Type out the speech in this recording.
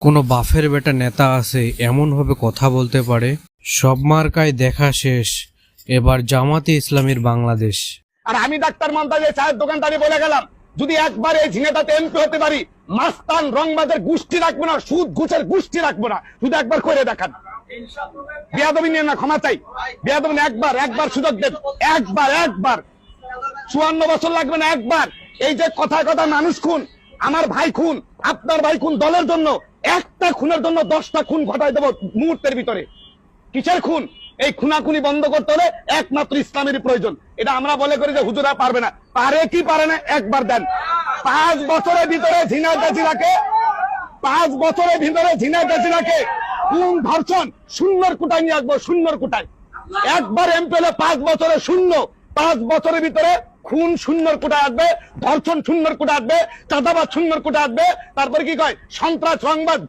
কোনো বাফের বেটা নেতা আছে এমন ভাবে কথা বলতে পারে? সব মার্কায় দেখা শেষ, এবার জামাতে ইসলামীর বাংলাদেশ। আর আমি ডাক্তার মমতাজের চায়ের দোকানদারি বলে গেলাম, যদি একবার এই ঝিনেটাতে এমপি হতে পারি, মাস্তান রংবাজের গোষ্ঠী রাখবো না, সুদ ঘুষের গোষ্ঠী রাখবো না। শুধু একবার করে দেখান। বেয়াদবি নিয়ে না, ক্ষমা চাই। বেয়াদবি না, একবার সুযোগ দেন। একবার 54 বছর লাগবে না, একবার। এই যে কথায় কথা মানুষ খুন, আমার ভাই খুন, আপনার ভাই খুন, দলের জন্য একটা খুনের জন্য 10টা খুন ঘটাই দেবো মুহূর্তের ভিতরে। কিসের খুন? এই খুনাখুনি বন্ধ করতে হলে একমাত্র ইসলামের প্রয়োজন। এটা আমরা বলে করি যে হুজুরা পারবে না, পারে কি পারে না একবার দেন। 5 বছরের ভিতরে ঝিনা গাছিরাকে 5 বছরের ভিতরে ঝিনা গাছিরাকে খুন ধর্ষণ শূন্যর কোটায় নিয়ে আসবো, শূন্যর কোটায়। একবার এমপি হলে 5 বছরে শূন্য, 5 বছরের ভিতরে খুন শূন্যর কোটায় আসবে, ধর্ষণ শূন্যর কোটায় আসবে, চাঁদাবাজ শূন্যর কোটায় আসবে। তারপরে কি কয়, সন্ত্রাস সংবাদ